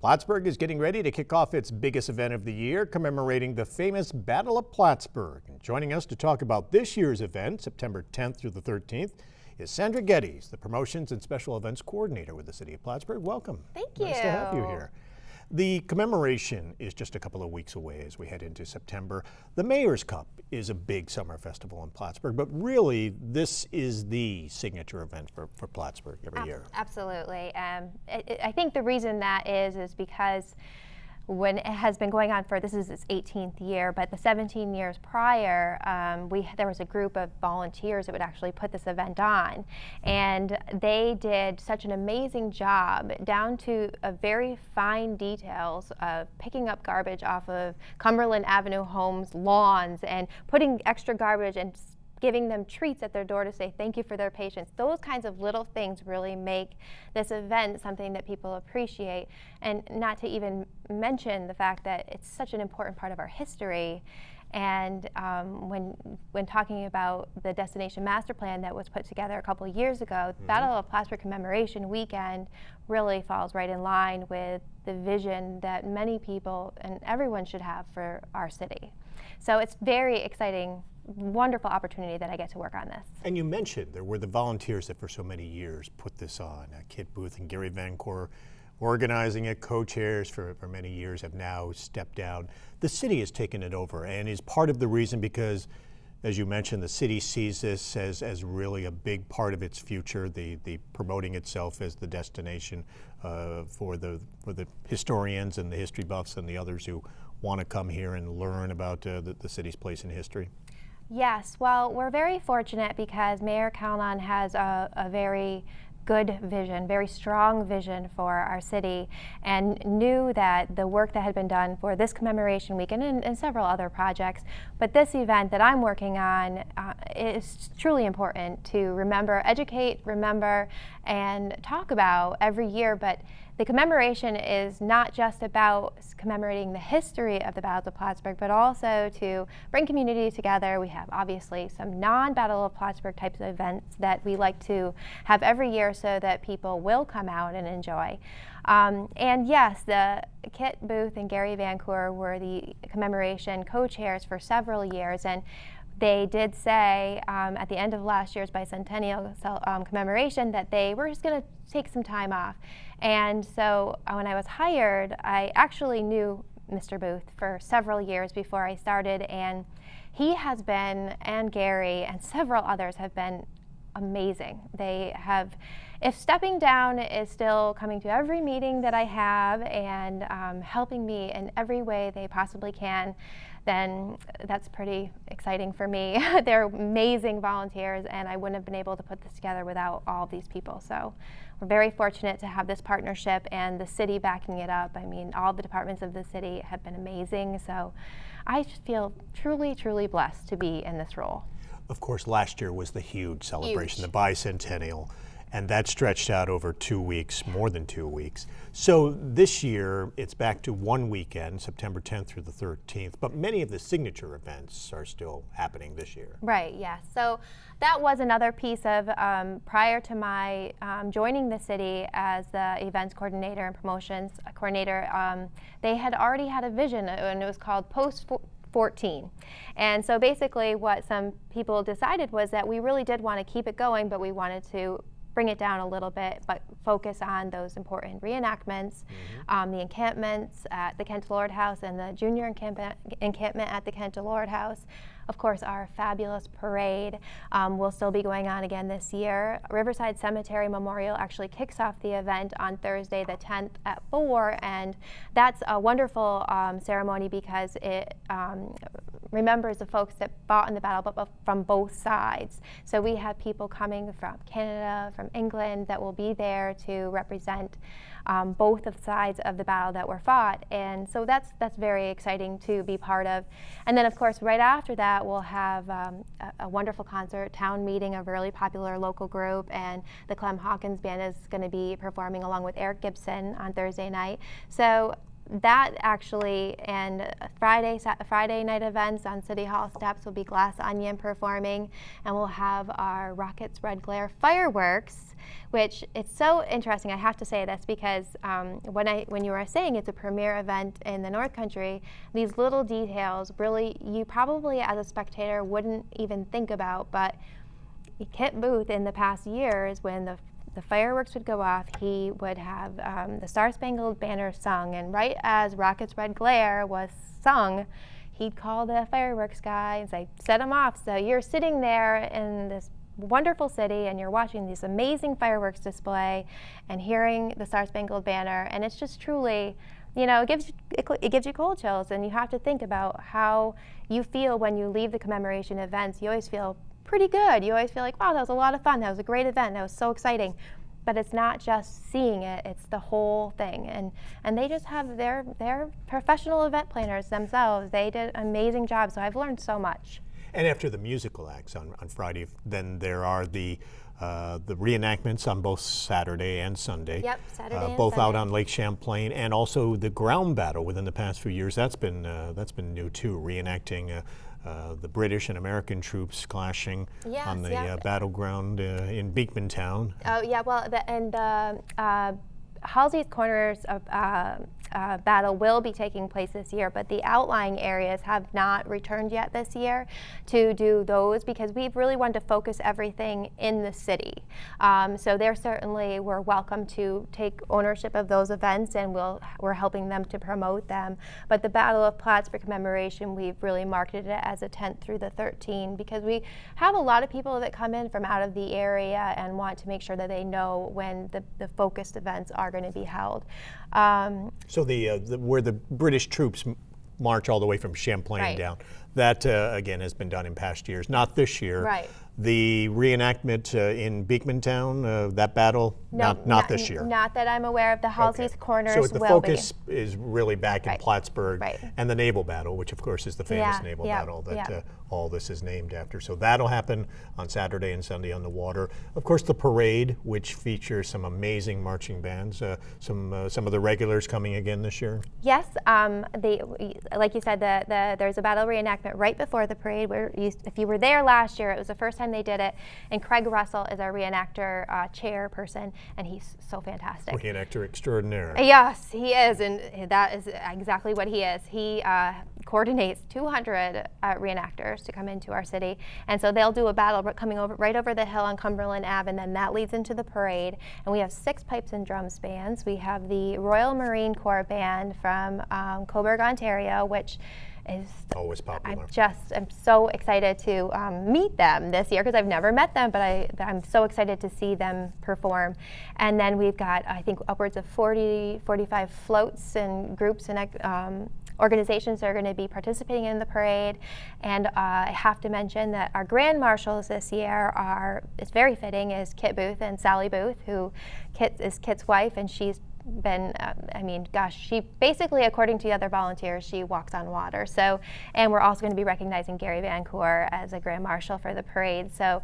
Plattsburgh is getting ready to kick off its biggest event of the year, commemorating the famous Battle of Plattsburgh. And joining us to talk about this year's event, September 10th through the 13th, is Sandra Geddes, the Promotions and Special Events Coordinator with the City of Plattsburgh. Welcome. Thank you. Nice to have you here. The Commemoration is just a couple of weeks away as we head into September. The Mayor's Cup is a big summer festival in Plattsburgh, but really this is the signature event for Plattsburgh every year. Absolutely. I think the reason that is because when it has been going on for, this is its 18th year, but the 17 years prior, there was a group of volunteers that would actually put this event on. And they did such an amazing job down to a very fine details of picking up garbage off of Cumberland Avenue homes' lawns and putting extra garbage and giving them treats at their door to say thank you for their patience. Those kinds of little things really make this event something that people appreciate, and not to even mention the fact that it's such an important part of our history. And when talking about the destination master plan that was put together a couple of years ago, Battle of Plattsburgh Commemoration Weekend really falls right in line with the vision that many people and everyone should have for our city. So it's very exciting, wonderful opportunity that I get to work on this. And you mentioned there were the volunteers that for so many years put this on. Kit Booth and Gary Vancour organizing it, co-chairs for many years have now stepped down. The city has taken it over and is part of the reason because, as you mentioned, the city sees this as really a big part of its future, the promoting itself as the destination for the historians and the history buffs and the others who want to come here and learn about the city's place in history. Yes, well, we're very fortunate because Mayor Calnan has a very good vision, very strong vision for our city, and knew that the work that had been done for this commemoration weekend and several other projects, but this event that I'm working on is truly important to remember, educate, remember, and talk about every year. But the commemoration is not just about commemorating the history of the Battle of Plattsburgh, but also to bring community together. We have obviously some non-Battle of Plattsburgh types of events that we like to have every year so that people will come out and enjoy. And yes, the Kit Booth and Gary Vancour were the commemoration co-chairs for several years, and they did say at the end of last year's bicentennial commemoration that they were just going to take some time off. And so when I was hired, I actually knew Mr. Booth for several years before I started, and he has been, and Gary and several others have been amazing. They have, if stepping down is still coming to every meeting that I have and helping me in every way they possibly can, then that's pretty exciting for me. They're amazing volunteers, and I wouldn't have been able to put this together without all these people. So we're very fortunate to have this partnership and the city backing it up. I mean, all the departments of the city have been amazing. So I just feel truly, truly blessed to be in this role. Of course, last year was the huge celebration, the bicentennial, and that stretched out over 2 weeks, more than 2 weeks. So this year, it's back to one weekend, September 10th through the 13th, but many of the signature events are still happening this year. Right, yes. So that was another piece of, prior to my joining the city as the events coordinator and promotions coordinator, they had already had a vision, and it was called Post 14. And so basically what some people decided was that we really did want to keep it going, but we wanted to bring it down a little bit, but focus on those important reenactments, the encampments at the Kent Lord House and the junior encampment at the Kent Lord House. Of course, our fabulous parade will still be going on again this year. Riverside Cemetery Memorial actually kicks off the event on Thursday the 10th at 4, and that's a wonderful ceremony because it remembers the folks that fought in the battle, but from both sides. So we have people coming from Canada, from England, that will be there to represent both of sides of the battle that were fought, and so that's very exciting to be part of. And then, of course, right after that, we'll have a wonderful concert, town meeting, a really popular local group, and the Clem Hawkins Band is going to be performing along with Eric Gibson on Thursday night. So that actually, and Friday night events on City Hall steps will be Glass Onion performing, and we'll have our Rockets Red Glare fireworks, which it's so interesting. I have to say this because when you were saying it's a premier event in the North Country, these little details really you probably as a spectator wouldn't even think about, but Kit Booth in the past years when the fireworks would go off, he would have the Star Spangled Banner sung, and right as Rockets Red Glare was sung, he'd call the fireworks guy and say, set them off. So you're sitting there in this wonderful city and you're watching this amazing fireworks display and hearing the Star Spangled Banner, and it's just truly, it gives you cold chills, and you have to think about how you feel when you leave the commemoration events. You always feel pretty good. You always feel like, wow, that was a lot of fun. That was a great event. That was so exciting. But it's not just seeing it, it's the whole thing. And they just have their professional event planners themselves. They did an amazing job, so I've learned so much. And after the musical acts on Friday, then there are the reenactments on both Saturday and Sunday. Yep, Saturday and both Sunday. out on Lake Champlain, and also the ground battle within the past few years. That's been new too, reenacting the British and American troops clashing on the battleground in Beekmantown. Oh yeah, well, Halsey's Corners battle will be taking place this year, but the outlying areas have not returned yet this year to do those because we've really wanted to focus everything in the city. So they're certainly were welcome to take ownership of those events, and we're helping them to promote them. But the Battle of Plattsburgh Commemoration, we've really marketed it as a 10th through the 13th because we have a lot of people that come in from out of the area and want to make sure that they know when the focused events are going to be held. So where the British troops march all the way from Champlain down, that again has been done in past years. Not this year. Right. The reenactment in Beekmantown, that battle, not this year. Not that I'm aware of. The Halsey's Corners So the will focus is really back in Plattsburgh, Right. and the naval battle, which of course is the famous naval battle that all this is named after. So that'll happen on Saturday and Sunday on the water. Of course, the parade, which features some amazing marching bands, some of the regulars coming again this year. Yes, like you said, there's a battle reenactment right before the parade. If you were there last year, it was the first time they did it, and Craig Russell is our reenactor chairperson, and he's so fantastic. Reenactor extraordinaire. Yes, he is, and that is exactly what he is. He coordinates 200 reenactors to come into our city, and so they'll do a battle coming right over the hill on Cumberland Ave, and then that leads into the parade. And we have 6 pipes and drums bands. We have the Royal Marine Corps Band from Cobourg, Ontario, which is always popular. I'm so excited to meet them this year because I've never met them, but I'm so excited to see them perform. And then we've got, I think, upwards of 45 floats and groups and organizations that are going to be participating in the parade. And I have to mention that our grand marshals this year it's very fitting, is Kit Booth and Sally Booth, who is Kit's wife, and she's been, she basically, according to the other volunteers, she walks on water. So, and we're also going to be recognizing Gary Vancour as a Grand Marshal for the parade. So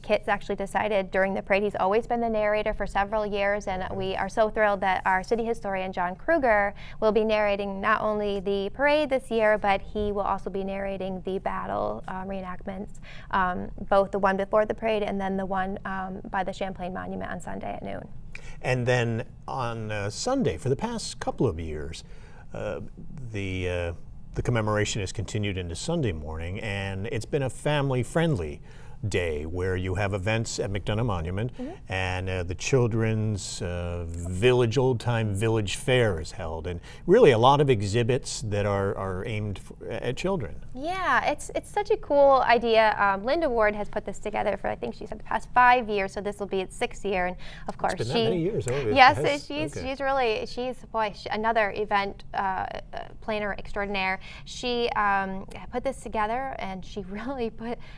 Kit's actually decided during the parade, he's always been the narrator for several years, and we are so thrilled that our city historian, John Kruger, will be narrating not only the parade this year, but he will also be narrating the battle reenactments, both the one before the parade and then the one by the Champlain Monument on Sunday at noon. And then on Sunday, for the past couple of years, the commemoration has continued into Sunday morning, and it's been a family-friendly day where you have events at McDonough Monument, and the children's old time village fair is held, and really a lot of exhibits that are aimed at children. Yeah, it's such a cool idea. Linda Ward has put this together for, I think she said, the past 5 years, so this will be its 6th year, and of course it's been that many years. She's another event planner extraordinaire. She put this together, and she really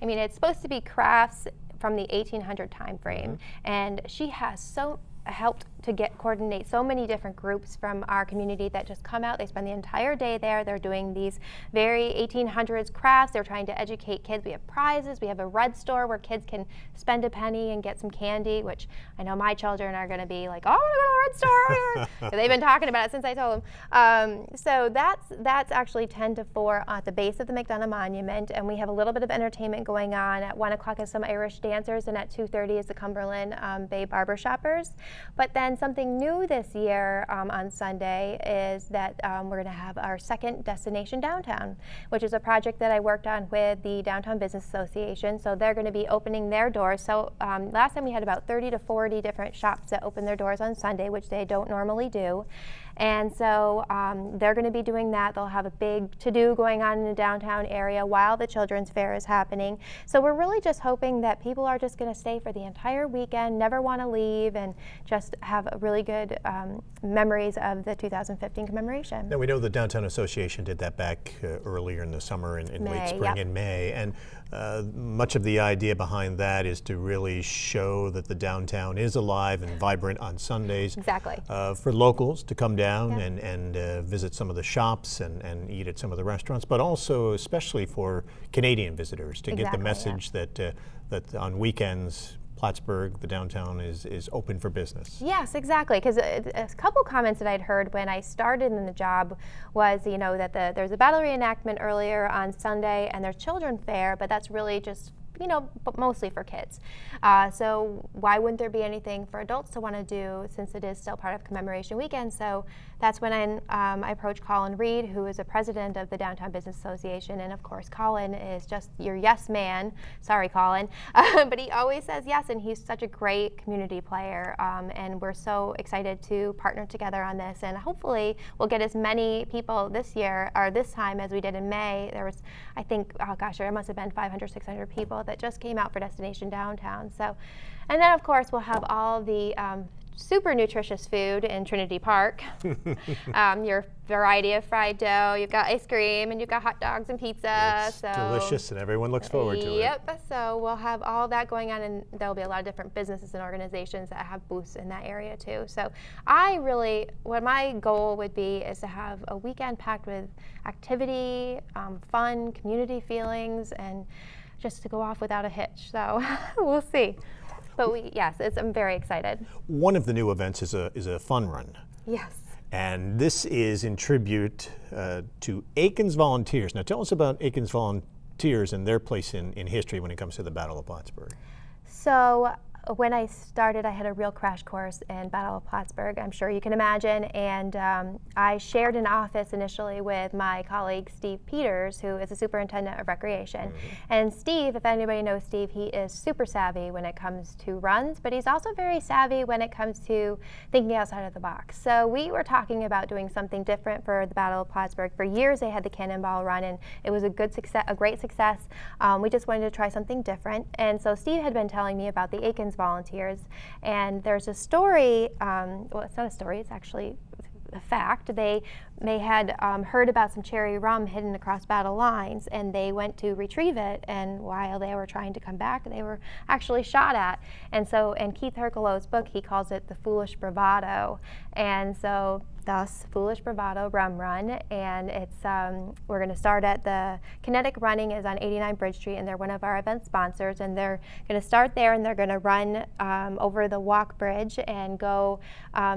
it's supposed to be crafts from the 1800 time frame, and she has helped to coordinate so many different groups from our community that just come out. They spend the entire day there. They're doing these very 1800s crafts. They're trying to educate kids. We have prizes. We have a red store where kids can spend a penny and get some candy, which I know my children are going to be like, oh, I want to go to the red store. They've been talking about it since I told them. So that's actually 10 to 4 at the base of the McDonough Monument, and we have a little bit of entertainment going on. At 1 o'clock is some Irish dancers, and at 2:30 is the Cumberland Bay Barber Shoppers. But then something new this year on Sunday is that we're going to have our second destination downtown, which is a project that I worked on with the Downtown Business Association. So they're going to be opening their doors. So last time we had about 30 to 40 different shops that opened their doors on Sunday, which they don't normally do. And so they're going to be doing that. They'll have a big to-do going on in the downtown area while the Children's Fair is happening. So we're really just hoping that people are just going to stay for the entire weekend, never want to leave, and just have really good memories of the 2015 commemoration. Now, we know the Downtown Association did that back earlier in the summer in late spring in May. And much of the idea behind that is to really show that the downtown is alive and vibrant on Sundays. Exactly. For locals to come down and visit some of the shops and eat at some of the restaurants, but also especially for Canadian visitors to get the message that on weekends, Plattsburgh, the downtown, is open for business. Yes, exactly. Because a couple comments that I'd heard when I started in the job was, that there's a battle reenactment earlier on Sunday and there's children's fair, but that's really just but mostly for kids. So why wouldn't there be anything for adults to want to do since it is still part of Commemoration Weekend? So that's when I approached Colin Reed, who is a president of the Downtown Business Association. And of course, Colin is just your yes man. Sorry, Colin. But he always says yes, and he's such a great community player. And we're so excited to partner together on this. And hopefully we'll get as many people this year, or this time, as we did in May. There was, I think, there must have been 500, 600 people that just came out for Destination Downtown. So, and then of course we'll have all the super nutritious food in Trinity Park. Your variety of fried dough, you've got ice cream, and you've got hot dogs and pizza. It's delicious, and everyone looks forward to it. Yep, so we'll have all that going on, and there'll be a lot of different businesses and organizations that have booths in that area too. So what my goal would be is to have a weekend packed with activity, fun, community feelings, and just to go off without a hitch. So we'll see. But I'm very excited. One of the new events is a fun run. Yes. And this is in tribute to Aikens Volunteers. Now tell us about Aikens Volunteers and their place in history when it comes to the Battle of Plattsburgh. So when I started, I had a real crash course in Battle of Plattsburgh, I'm sure you can imagine, and I shared an office initially with my colleague Steve Peters, who is the superintendent of recreation. And Steve, if anybody knows Steve, he is super savvy when it comes to runs, but he's also very savvy when it comes to thinking outside of the box. So we were talking about doing something different for the Battle of Plattsburgh. For years they had the Cannonball Run, and it was a great success. We just wanted to try something different, and so Steve had been telling me about the Aikens Volunteers, and there's a story, well, it's not a story, it's actually a fact. They had heard about some cherry rum hidden across battle lines, and they went to retrieve it, and while they were trying to come back, they were actually shot at. And so in Keith Herculow's book, he calls it the foolish bravado. And so thus, Foolish Bravado Rum Run, and it's we're going to start at the Kinetic Running is on 89 Bridge Street, and they're one of our event sponsors, and they're going to start there, and they're going to run over the walk bridge and go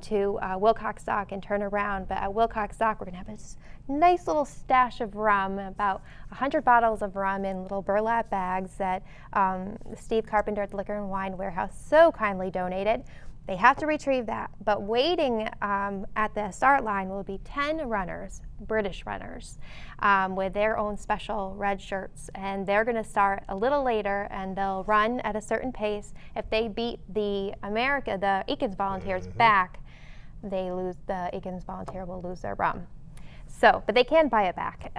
to Wilcox Dock and turn around. But at Wilcox Dock, we're going to have this nice little stash of rum, about 100 bottles of rum in little burlap bags that Steve Carpenter at the Liquor and Wine Warehouse so kindly donated. They have to retrieve that, but waiting at the start line will be 10 runners, British runners, with their own special red shirts, and they're going to start a little later, and they'll run at a certain pace. If they beat the Aikens Volunteers back, the Aikens Volunteer will lose their rum. So, but they can buy it back.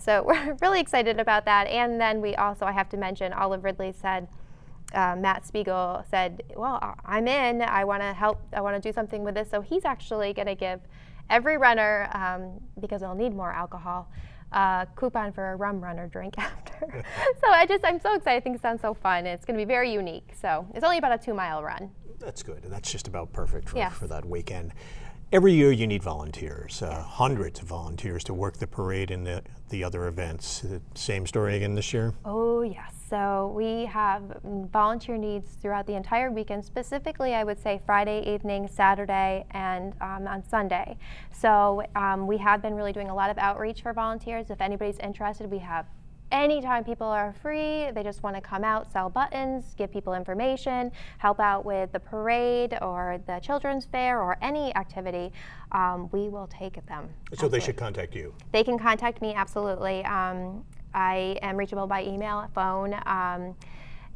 So we're really excited about that. And then I have to mention, Olive Ridley said, Matt Spiegel said, well, I'm in, I want to help, I want to do something with this. So he's actually going to give every runner, because they'll need more alcohol, a coupon for a rum runner drink after. So I'm so excited. I think it sounds so fun. It's going to be very unique. So it's only about a 2-mile run. That's good. That's just about perfect for, Yes. for that weekend. Every year you need volunteers, hundreds of volunteers to work the parade and the other events. Same story again this year? Oh, yes. So we have volunteer needs throughout the entire weekend, specifically, I would say Friday evening, Saturday, and on Sunday. So we have been really doing a lot of outreach for volunteers. If anybody's interested, we have anytime people are free, they just want to come out, sell buttons, give people information, help out with the parade or the children's fair or any activity, we will take them. So Absolutely. they should contact you. They can contact me, absolutely. I am reachable by email, phone,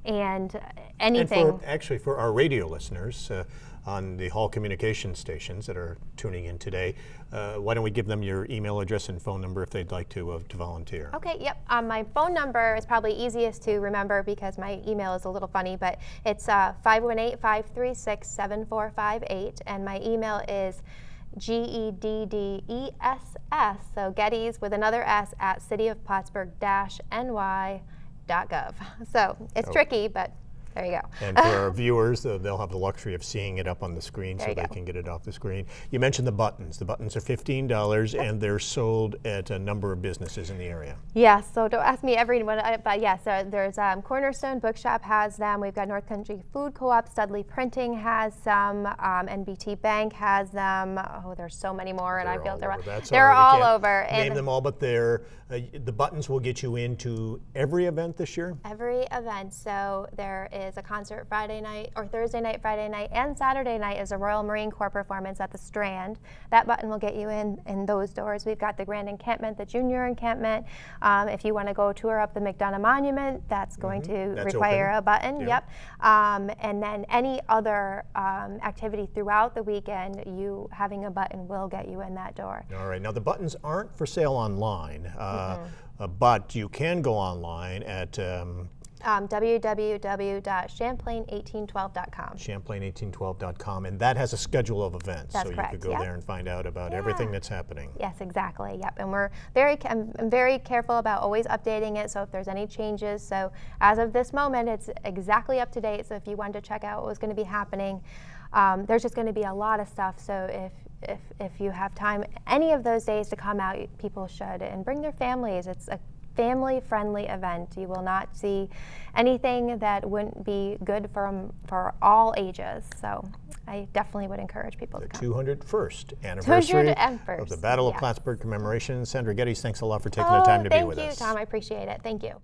and anything. And for our radio listeners on the Hall communication stations that are tuning in today, why don't we give them your email address and phone number if they'd like to volunteer? Okay, yep. My phone number is probably easiest to remember because my email is a little funny, but it's 518-536-7458, and my email is GEDDESS, so Geddes with another S at cityofplattsburgh-ny.gov. So it's tricky, but there you go. And for our viewers, they'll have the luxury of seeing it up on the screen so they can get it off the screen. You mentioned the buttons. The buttons are $15 and they're sold at a number of businesses in the area. Yeah, so don't ask me everyone, but yeah, so there's Cornerstone Bookshop has them. We've got North Country Food Co-op, Studley Printing has some, NBT Bank has them. Oh, there's so many more, and I feel they're all over. Name them all, but the buttons will get you into every event this year? Every event. So there is a concert Friday night, or Thursday night, Friday night, and Saturday night is a Royal Marine Corps performance at the Strand. That button will get you in those doors. We've got the Grand Encampment, the Junior Encampment. If you want to go tour up the McDonough Monument, that's going to require a button. Yeah. Yep. And then any other activity throughout the weekend, you having a button will get you in that door. All right. Now the buttons aren't for sale online, but you can go online at www.champlain1812.com. Champlain1812.com, and that has a schedule of events. That's so correct, you could go there and find out about everything that's happening. Yes, exactly. Yep. And I'm very careful about always updating it. So if there's any changes, so as of this moment, it's exactly up to date. So if you wanted to check out what was going to be happening, there's just going to be a lot of stuff. So if you have time, any of those days to come out, people should, and bring their families. It's a family-friendly event. You will not see anything that wouldn't be good for all ages. So I definitely would encourage people to come. 201st anniversary 201st, of the Battle of Plattsburgh Commemoration. Sandra Geddes, thanks a lot for taking the time to be with us. Thank you, Tom. I appreciate it. Thank you.